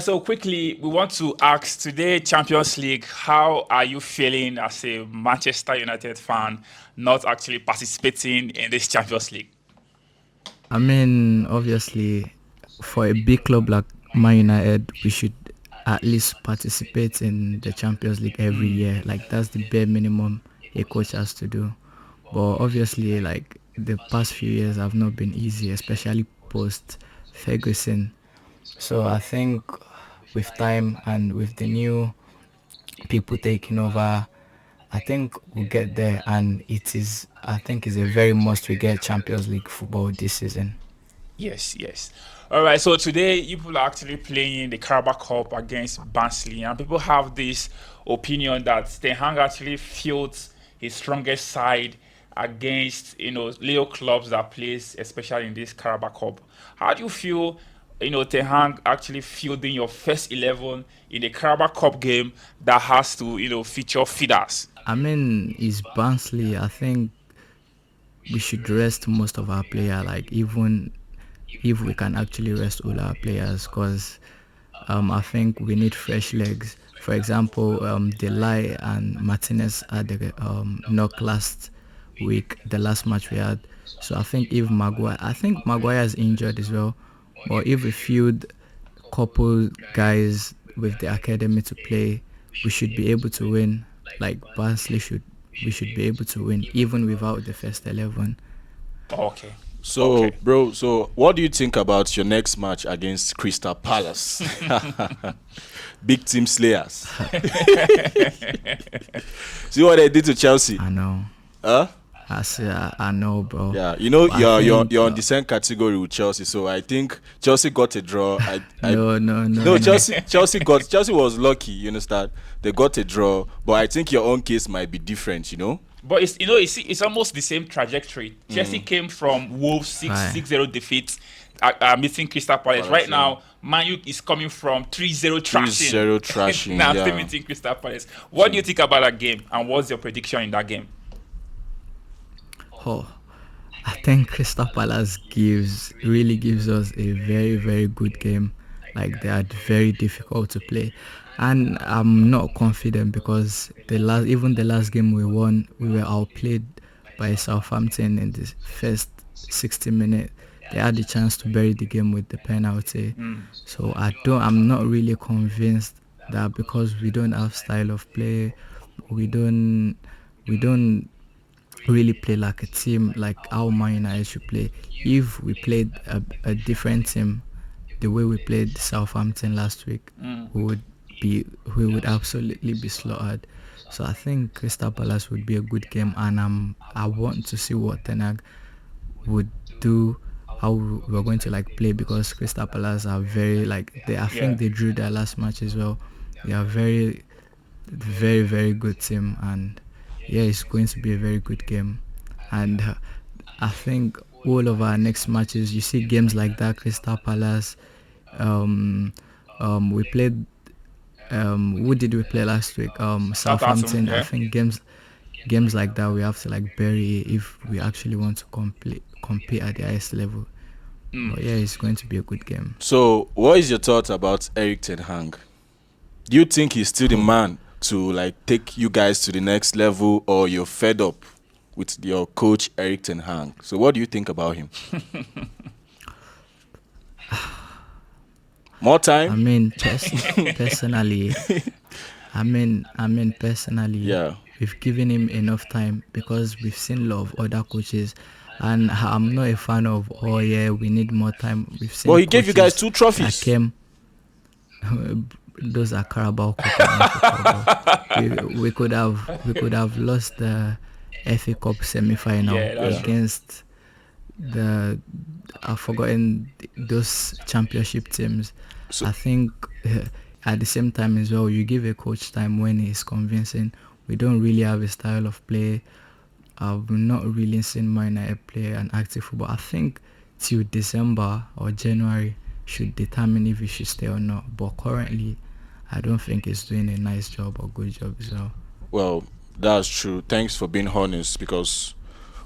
So quickly, we want to ask today, Champions League, how are you feeling as a Manchester United fan not actually participating in this Champions League? I mean, obviously, for a big club like Man United, we should at least participate in the Champions League every year. Like that's the bare minimum a coach has to do. But obviously, like the past few years have not been easy, especially post Ferguson. So I think with time and with the new people taking over, I think we'll get there. And I think it's a very must we get Champions League football this season. Yes, yes. All right, so today you people are actually playing the Carabao Cup against Barnsley, and people have this opinion that Ten Hag actually fields his strongest side against little clubs that plays, especially in this Carabao Cup. How do you feel? Ten Hag actually fielding your first 11 in a Carabao Cup game that has to feature feeders. I mean, it's Barnsley. I think we should rest most of our player. Like even if we can actually rest all our players, because I think we need fresh legs. For example, Delay and Martinez had the knock last week, the last match we had. So I think Maguire is injured as well. But if we field couple guys with the academy to play, we should be able to win. Like we should be able to win even without the first 11. Okay, So, okay. bro, so what do you think about your next match against Crystal Palace? Big team slayers. See what they did to Chelsea? I know. Huh? I know, bro. Yeah, you know But I you're think on the same category with Chelsea, so I think Chelsea got a draw. I no, no, no, no no. Chelsea was lucky. You understand? They got a draw, but I think your own case might be different. You know? But it's almost the same trajectory. Chelsea came from Wolves Right. 6-0 defeat, meeting Crystal Palace. Palace, Right yeah. now, Man U is coming from 3-0 trashing. 3-0 trashing. Now still Yeah. meeting Crystal Palace. What do you think about that game, and what's your prediction in that game? Oh, I think Crystal Palace really gives us a very very good game. Like they are very difficult to play, and I'm not confident because the last game we won, we were outplayed by Southampton in the first 60 minutes. They had the chance to bury the game with the penalty. So I'm not really convinced that because we don't have style of play, we don't we don't really play like a team like how Man United should play. If we played a different team, the way we played Southampton last week, we would we would absolutely be slaughtered. So I think Crystal Palace would be a good game, and I want to see what Ten Hag would do, how we're going to like play, because Crystal Palace are very like they I Yeah. think they drew their last match as well. They are very good team, and yeah, it's going to be a very good game. And I think all of our next matches, you see games like that, Crystal Palace. Um, we played. Who did we play last week? Southampton, Southampton. I yeah. think games like that we have to like bury if we actually want to compete at the highest level. But yeah, it's going to be a good game. So, what is your thoughts about Eric Ten Hag? Do you think he's still the Oh, man to like take you guys to the next level, or you're fed up with your coach Eric Ten Hag? So, what do you think about him? More I time? mean, personally, personally, Yeah. we've given him enough time because we've seen a lot of other coaches, and I'm not a fan of. Oh yeah, we need more time. We've But seen he gave you guys coaches two that trophies. came. Those are Carabao Cup and FA Cup, bro. We could have lost the FA Cup semi final Yeah, that's Yeah. true. against the I've forgotten those championship teams. So, I think at the same time as well, you give a coach time when he's convincing. We don't really have a style of play. I've not really seen Man United play an active football. I think till December or January should determine if he should stay or not. But currently, I don't think he's doing a nice job or good job. So well, that's true. Thanks for being honest, because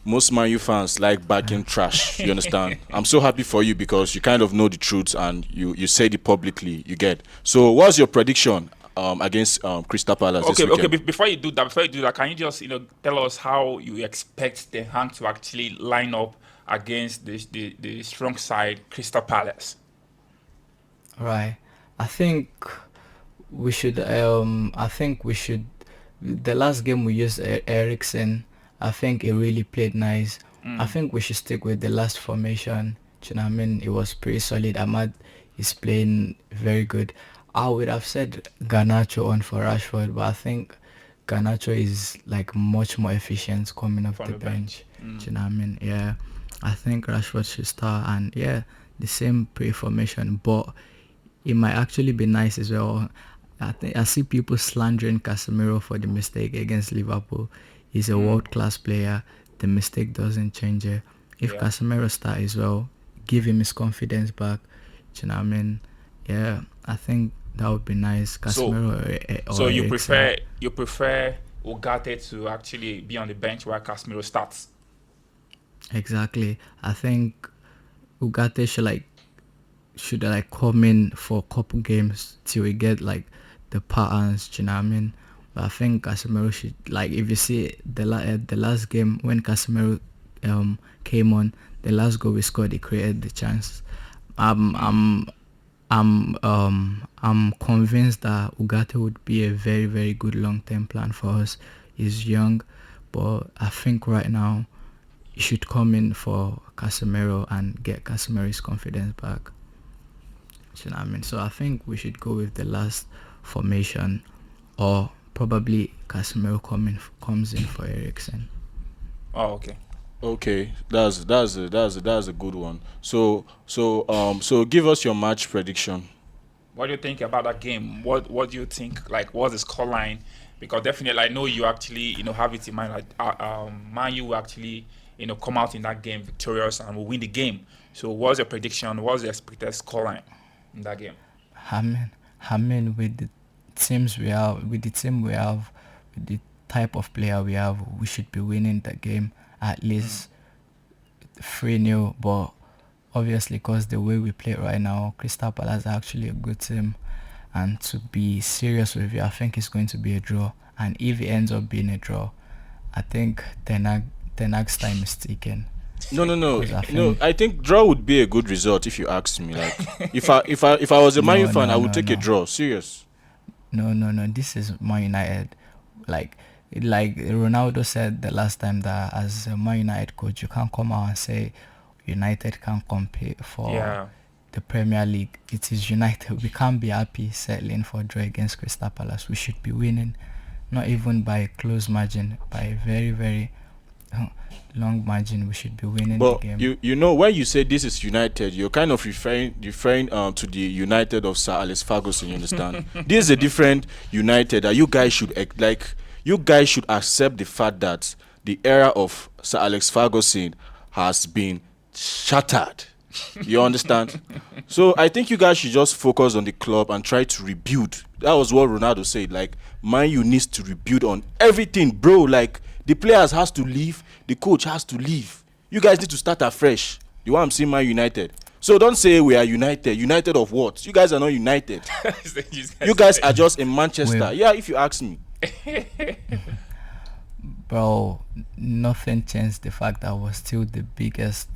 most Man U fans like backing trash. You understand? I'm so happy for you because you kind of know the truth and you said it publicly. You get. So, what's your prediction against Crystal Palace this Okay, weekend? before you do that, can you just tell us how you expect the Hank to actually line up against the strong side Crystal Palace? Right. I think I think we should the last game we used Ericsson. I think it really played nice. I think we should stick with the last formation. Do you know what I mean? It was pretty solid. Ahmad is playing very good. I would have said Garnacho on for Rashford, but I think Garnacho is like much more efficient coming off From the the bench. bench. Do you know what I mean? Yeah. I think Rashford should start, and yeah, the same pre-formation, but it might actually be nice as well. I see people slandering Casemiro for the mistake against Liverpool. He's a world class player. The mistake doesn't change it. If Yeah. Casemiro start as well, give him his confidence back. Do you know what I mean? Yeah, I think that would be nice. So Casemiro so or you Eriksen. prefer Ugarte to actually be on the bench while Casemiro starts? Exactly. I think Ugarte should come in for a couple games till we get like the patterns, do you know what I mean? But I think Casemiro should, like, if you see the last game when Casemiro came on, the last goal we scored, he created the chance. I'm I'm I'm convinced that Ugarte would be a very very good long term plan for us. He's young, but I think right now he should come in for Casemiro and get Casemiro's confidence back. You know what I mean? So I think we should go with the last formation, or probably Casemiro comes in for Eriksen. Oh, okay. Okay, that's a good one. So give us your match prediction. What do you think about that game? What do you think? Like, what's the scoreline? Because definitely, I know you actually have it in mind. Like, Man U will actually come out in that game victorious and will win the game. So, what's your prediction? What's the expected scoreline in that game? I mean, with the team we have, with the type of player we have, we should be winning the game at least 3-0. But obviously, because the way we play right now, Crystal Palace are actually a good team. And to be serious with you, I think it's going to be a draw. And if it ends up being a draw, I think Ten Hag's time is taken. No, no, no, Because I no. think I think draw would be a good result if you ask me. Like, if I was a Man U no, fan, I no, would no, take a no, draw. Serious. no. This is Man United. Like, like Ronaldo said the last time that as a Man United coach, you can't come out and say United can't compete for Yeah. the Premier League. It is United. We can't be happy settling for draw against Crystal Palace. We should be winning, not even by a close margin, by a very very long margin. We should be winning the But game. you know when you say this is United, you're kind of referring to the United of Sir Alex Ferguson. You understand? This is a different United that you guys should you guys should accept the fact that the era of Sir Alex Ferguson has been shattered. You understand? So I think you guys should just focus on the club and try to rebuild. That was what Ronaldo said. Like, Man U needs to rebuild on everything, bro. Like, the players has to leave, the coach has to leave. You guys need to start afresh. The way I'm seeing Man United. So don't say we are united. United of what? You guys are not united. You guys are just in Manchester. Well, Yeah, if you ask me. bro, nothing changed the fact that we're still the biggest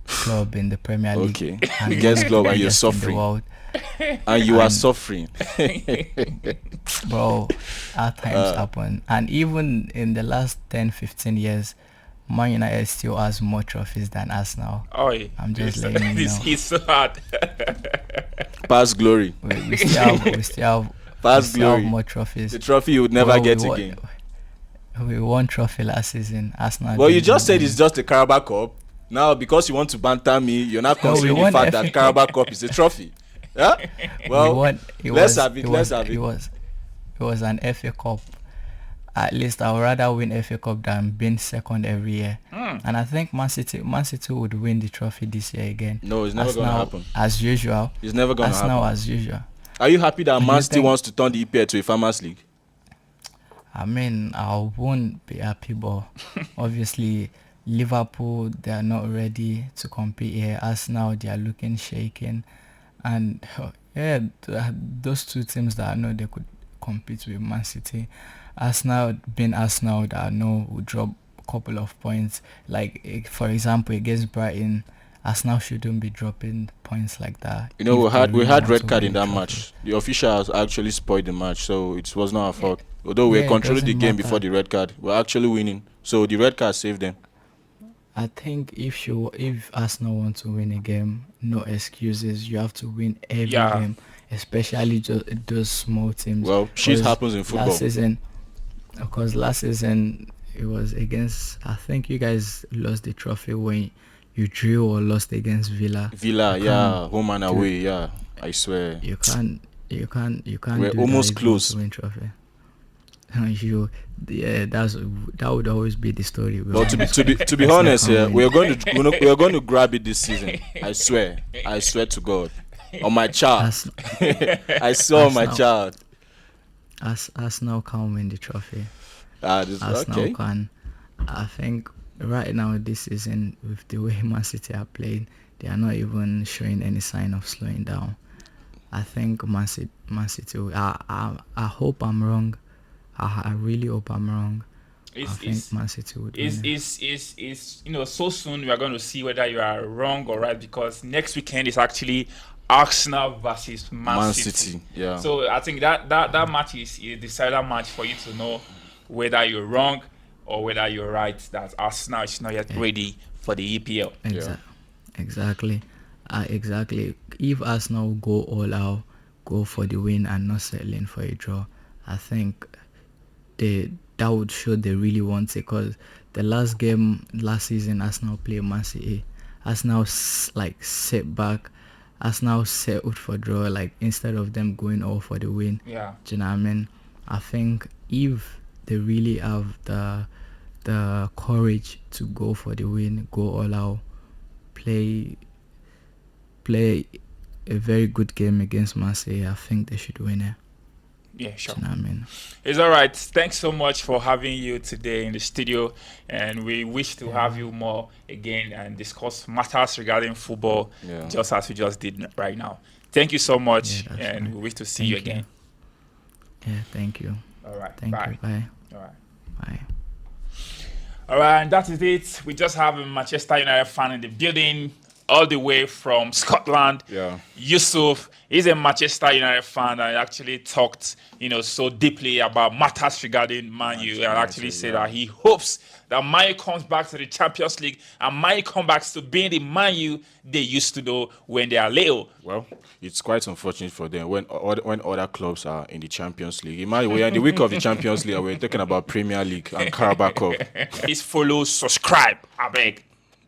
club in the Premier League Okay. and Biggest club and you're biggest in the suffering. world. And you are And suffering. bro, at times happen. And even in the last 10-15 years, Man United still has more trophies than Arsenal. Oh, yeah. I'm just letting you This know. hits so hard. Past glory. We still have we still have we Past still have glory. more trophies. The trophy you would never Well, get again. We won trophy last season. Arsenal. Well, you didn't just said win. it's just a Carabao Cup. Now, because you want to banter me, you're not No, we considering the won fact FA that Carabao Cup is a trophy. Yeah? Well, we won. let's have it. Let's have it. It was an FA Cup. At least I would rather win FA Cup than being second every year. And I think Man City would win the trophy this year again. No, it's never Arsenal, gonna happen. as usual. It's never gonna Arsenal happen. as usual. Are you happy that Do Man you City think- wants to turn the EPL to a Farmers League? I mean, I won't be happy, but obviously Liverpool, they are not ready to compete here. Arsenal, they are looking shaken. And yeah, those two teams that I know they could compete with Man City. Arsenal, being Arsenal, that I know will drop a couple of points. Like, for example, against Brighton, Arsenal shouldn't be dropping points like that You know, if they we really had want red to card win in the that trophy. match. The officials actually spoiled the match, so it was not our Yeah, fault. Although we were yeah, it controlling the doesn't game before matter. the red card, we're actually winning. So the red card saved them. I think if Arsenal want to win a game, no excuses. You have to win every Yeah, game, especially just those small teams. Well, shit Cause happens in last football. season, because last season it was against. I think you guys lost the trophy when you drew or lost against Villa. You Villa, can't yeah, home and do. away, yeah. I swear, You can't we're do that almost if you want to close. win trophy. You, yeah, that would always be the story. We're But almost to be Arsenal honest, can't yeah, win. we are going to grab it this season. I swear to God, on my child. As I saw my Arsenal, child. Arsenal can win the trophy. Arsenal Okay. can. I think right now this season, with the way Man City are playing, they are not even showing any sign of slowing down. I think Man City I hope I'm wrong. I really hope I'm wrong. I it's think it's Man City would it's win it. it's so soon we are going to see whether you are wrong or right, because next weekend is actually Arsenal versus Man Man City. City, yeah. So I think that match is a decider match for you to know whether you're wrong or whether you're right, that Arsenal is not yet Eh, ready for the EPL. Yeah. Exa- exactly. Exactly. If Arsenal go all out, go for the win and not settling for a draw, I think that would show they really want it. Because the last game last season, Arsenal played Man City. Arsenal like set back. Arsenal settled for draw. Like instead of them going all for the win. Yeah. Do you know what I mean? I think if they really have the courage to go for the win, go all out, play play a very good game against Marseille, I think they should win it. Yeah, sure. Do you know what I mean? It's all right. Thanks so much for having you today in the studio, and we wish to have Yeah, you more again and discuss matters regarding football, Yeah. just as we just did right now. Thank you so yeah, much, that's and fine. we wish to see you Thank you. again. Yeah, thank you. All right. Thank you. Bye. Bye. All right. Bye. All right, and that is it. We just have a Manchester United fan in the building, all the way from Scotland. Yeah. Yusuf is a Manchester United fan and actually talked, so deeply about matters regarding Man U, and actually United, said yeah. that he hopes that Man U comes back to the Champions League and Man U comes back to being the Man U they used to know when they are little. Well, it's quite unfortunate for them when other clubs are in the Champions League. Imagine we are in the week of the Champions League and we're talking about Premier League and Carabao Cup. Please follow, subscribe, I beg.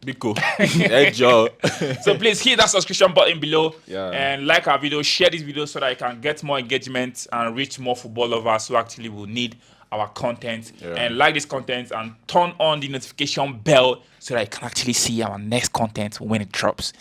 Biko. Hey, Joe. So please hit that subscription button below Yeah. and like our video, share this video so that I can get more engagement and reach more football lovers who actually will need our content. Yeah. And like this content and turn on the notification bell so that I can actually see our next content when it drops.